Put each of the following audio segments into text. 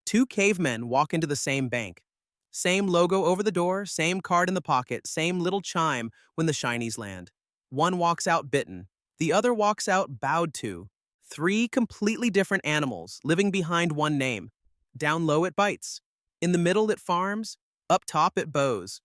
Two cavemen walk into the same bank. Same logo over the door, same card in the pocket, same little chime when the shinies land. One walks out bitten. The other walks out bowed to. Three completely different animals living behind one name. Down low it bites. In the middle it farms. Up top it bows.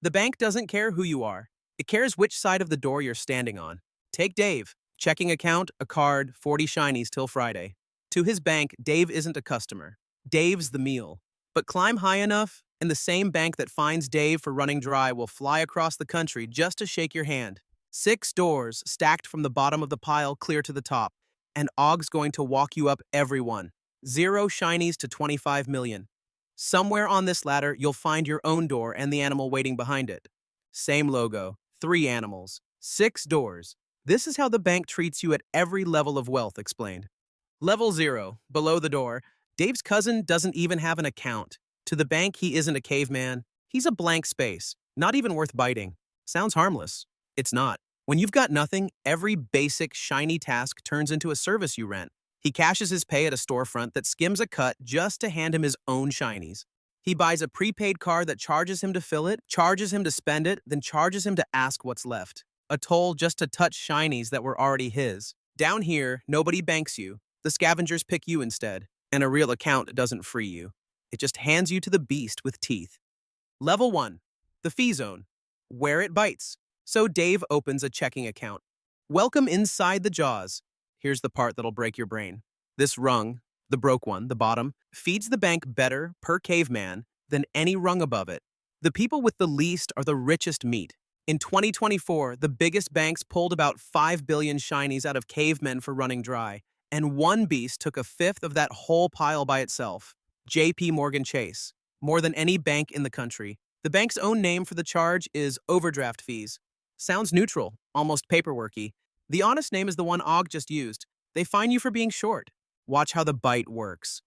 The bank doesn't care who you are. It cares which side of the door you're standing on. Take Dave. Checking account, a card, 40 shinies till Friday. To his bank, Dave isn't a customer. Dave's the meal. But climb high enough, and the same bank that finds Dave for running dry will fly across the country just to shake your hand. 6 doors stacked from the bottom of the pile clear to the top, and Ogg's going to walk you up every one. 0 shinies to 25 million. Somewhere on this ladder, you'll find your own door and the animal waiting behind it. Same logo, 3 animals, 6 doors. This is how the bank treats you at every level of wealth, explained. Level 0, below the door, Dave's cousin doesn't even have an account. To the bank, he isn't a caveman. He's a blank space, not even worth biting. Sounds harmless. It's not. When you've got nothing, every basic, shiny task turns into a service you rent. He cashes his pay at a storefront that skims a cut just to hand him his own shinies. He buys a prepaid card that charges him to fill it, charges him to spend it, then charges him to ask what's left. A toll just to touch shinies that were already his. Down here, nobody banks you. The scavengers pick you instead, and a real account doesn't free you. It just hands you to the beast with teeth. Level 1, the fee zone, where it bites. So Dave opens a checking account. Welcome inside the jaws. Here's the part that'll break your brain. This rung, the broke one, the bottom, feeds the bank better per caveman than any rung above it. The people with the least are the richest meat. In 2024, the biggest banks pulled about 5 billion shinies out of cavemen for running dry, and one beast took a fifth of that whole pile by itself. JP Morgan Chase. More than any bank in the country. The bank's own name for the charge is overdraft fees. Sounds neutral, almost paperworky. The honest name is the one Ogg just used. They fine you for being short. Watch how the bite works.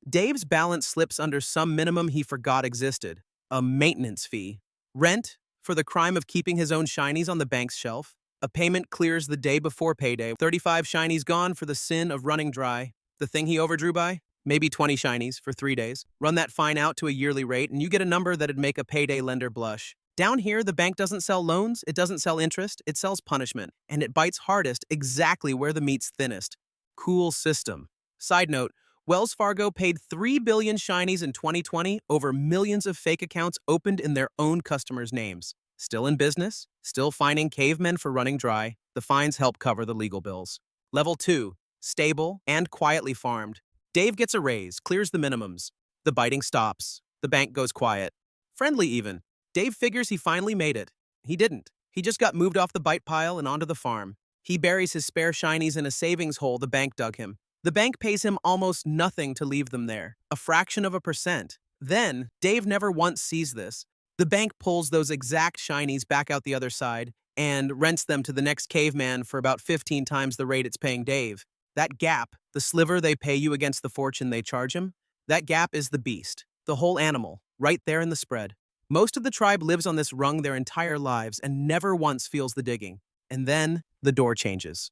Dave's balance slips under some minimum he forgot existed. A maintenance fee. Rent, for the crime of keeping his own shinies on the bank's shelf. A payment clears the day before payday. 35 shinies gone for the sin of running dry. The thing he overdrew by? Maybe 20 shinies for 3 days. Run that fine out to a yearly rate, and you get a number that'd make a payday lender blush. Down here, the bank doesn't sell loans, it doesn't sell interest, it sells punishment, and it bites hardest exactly where the meat's thinnest. Cool system. Side note, Wells Fargo paid 3 billion shinies in 2020 over millions of fake accounts opened in their own customers' names. Still in business, still fining cavemen for running dry. The fines help cover the legal bills. Level 2, stable and quietly farmed. Dave gets a raise, clears the minimums. The biting stops. The bank goes quiet. Friendly even. Dave figures he finally made it. He didn't. He just got moved off the bite pile and onto the farm. He buries his spare shinies in a savings hole the bank dug him. The bank pays him almost nothing to leave them there, a fraction of a percent. Then, Dave never once sees this. The bank pulls those exact shinies back out the other side and rents them to the next caveman for about 15 times the rate it's paying Dave. That gap, the sliver they pay you against the fortune they charge him, that gap is the beast, the whole animal, right there in the spread. Most of the tribe lives on this rung their entire lives and never once feels the digging. And then, the door changes.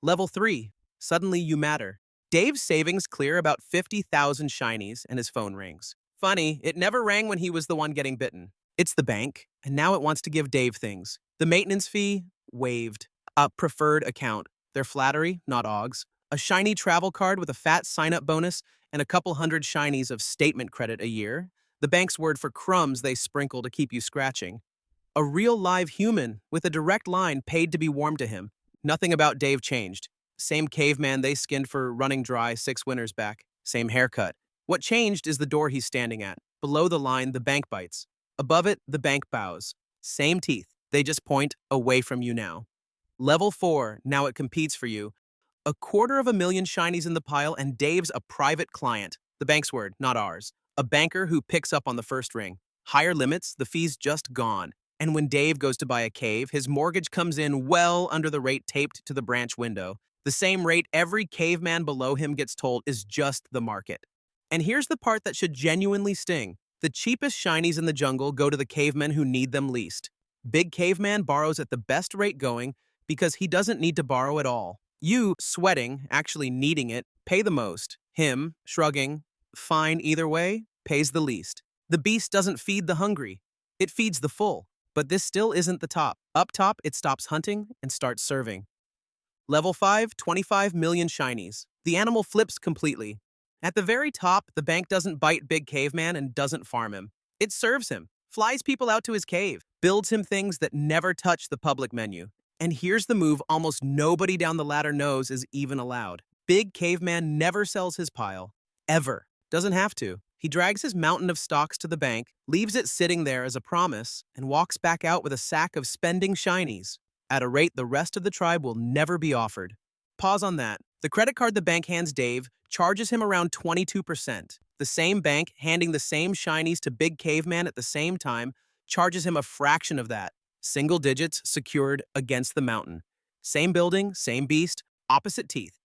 Level 3. Suddenly you matter. Dave's savings clear about 50,000 shinies and his phone rings. Funny, it never rang when he was the one getting bitten. It's the bank, and now it wants to give Dave things. The maintenance fee? Waived. A preferred account. Their flattery? Not Ogg's. A shiny travel card with a fat sign-up bonus and a couple hundred shinies of statement credit a year. The bank's word for crumbs they sprinkle to keep you scratching. A real live human with a direct line paid to be warm to him. Nothing about Dave changed. Same caveman they skinned for running dry 6 winters back. Same haircut. What changed is the door he's standing at. Below the line, the bank bites. Above it, the bank bows. Same teeth. They just point away from you now. Level 4, now it competes for you. 250,000 shinies in the pile, and Dave's a private client. The bank's word, not ours. A banker who picks up on the first ring. Higher limits, the fee's just gone. And when Dave goes to buy a cave, his mortgage comes in well under the rate taped to the branch window. The same rate every caveman below him gets told is just the market. And here's the part that should genuinely sting. The cheapest shinies in the jungle go to the cavemen who need them least. Big caveman borrows at the best rate going because he doesn't need to borrow at all. You, sweating, actually needing it, pay the most. Him, shrugging, fine either way, pays the least. The beast doesn't feed the hungry, it feeds the full. But this still isn't the top. Up top, it stops hunting and starts serving. Level 5, 25 million shinies. The animal flips completely. At the very top, the bank doesn't bite Big Caveman and doesn't farm him. It serves him, flies people out to his cave, builds him things that never touch the public menu. And here's the move almost nobody down the ladder knows is even allowed. Big Caveman never sells his pile. Ever. Doesn't have to. He drags his mountain of stocks to the bank, leaves it sitting there as a promise, and walks back out with a sack of spending shinies, at a rate the rest of the tribe will never be offered. Pause on that. The credit card the bank hands Dave charges him around 22%. The same bank handing the same shinies to Big Caveman at the same time charges him a fraction of that. Single digits secured against the mountain. Same building, same beast, opposite teeth.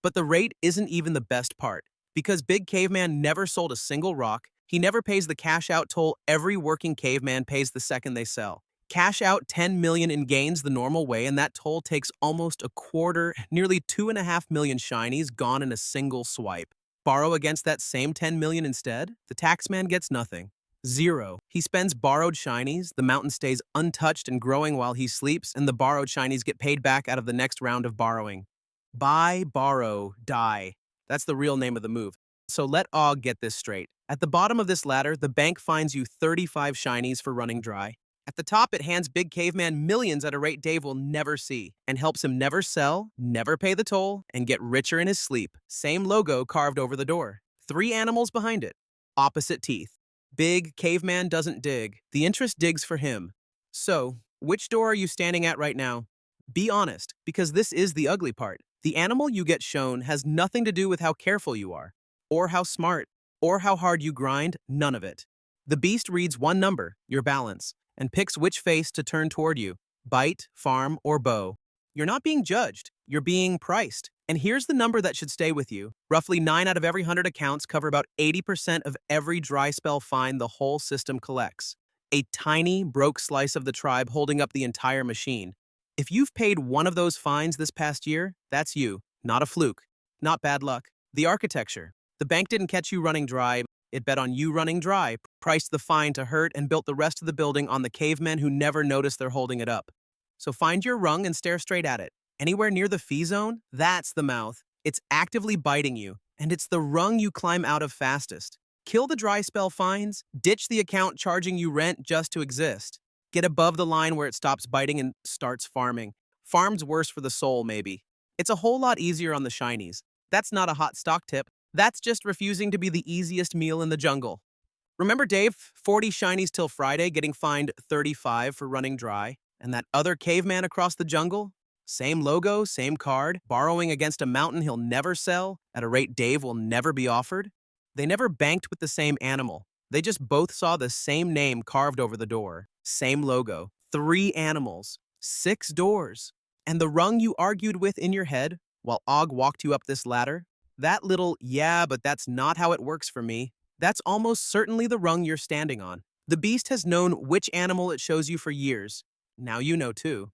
But the rate isn't even the best part. Because Big Caveman never sold a single rock, he never pays the cash-out toll every working caveman pays the second they sell. Cash out 10 million in gains the normal way, and that toll takes almost a quarter, nearly 2.5 million shinies gone in a single swipe. Borrow against that same 10 million instead? The taxman gets nothing. Zero. He spends borrowed shinies, the mountain stays untouched and growing while he sleeps, and the borrowed shinies get paid back out of the next round of borrowing. Buy, borrow, die. That's the real name of the move. So let Og get this straight. At the bottom of this ladder, the bank fines you 35 shinies for running dry. At the top, it hands Big Caveman millions at a rate Dave will never see, and helps him never sell, never pay the toll, and get richer in his sleep. Same logo carved over the door. 3 animals behind it. Opposite teeth. Big Caveman doesn't dig. The interest digs for him. So, which door are you standing at right now? Be honest, because this is the ugly part. The animal you get shown has nothing to do with how careful you are, or how smart, or how hard you grind, none of it. The beast reads one number, your balance, and picks which face to turn toward you, bite, farm, or bow. You're not being judged, you're being priced. And here's the number that should stay with you. Roughly 9 out of every 100 accounts cover about 80% of every dry spell fine the whole system collects. A tiny, broke slice of the tribe holding up the entire machine. If you've paid one of those fines this past year, that's you, not a fluke, not bad luck. The architecture. The bank didn't catch you running dry, it bet on you running dry, priced the fine to hurt, and built the rest of the building on the cavemen who never noticed they're holding it up. So find your rung and stare straight at it. Anywhere near the fee zone, that's the mouth. It's actively biting you, and it's the rung you climb out of fastest. Kill the dry spell fines, ditch the account charging you rent just to exist. Get above the line where it stops biting and starts farming. Farm's worse for the soul, maybe. It's a whole lot easier on the shinies. That's not a hot stock tip. That's just refusing to be the easiest meal in the jungle. Remember Dave, 40 shinies till Friday, getting fined 35 for running dry? And that other caveman across the jungle? Same logo, same card, borrowing against a mountain he'll never sell, at a rate Dave will never be offered? They never banked with the same animal. They just both saw the same name carved over the door. Same logo. 3 animals. 6 doors. And the rung you argued with in your head while Og walked you up this ladder? That little, yeah, but that's not how it works for me, that's almost certainly the rung you're standing on. The beast has known which animal it shows you for years. Now you know too.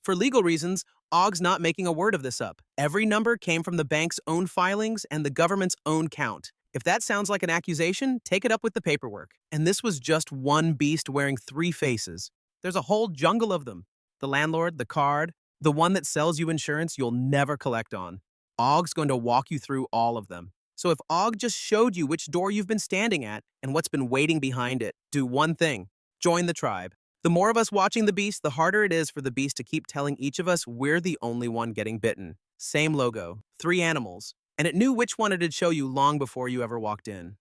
For legal reasons, Og's not making a word of this up. Every number came from the bank's own filings and the government's own count. If that sounds like an accusation, take it up with the paperwork. And this was just one beast wearing 3 faces. There's a whole jungle of them. The landlord, the card, the one that sells you insurance you'll never collect on. Og's going to walk you through all of them. So if Og just showed you which door you've been standing at and what's been waiting behind it, do one thing. Join the tribe. The more of us watching the beast, the harder it is for the beast to keep telling each of us we're the only one getting bitten. Same logo, 3 animals. And it knew which one it'd show you long before you ever walked in.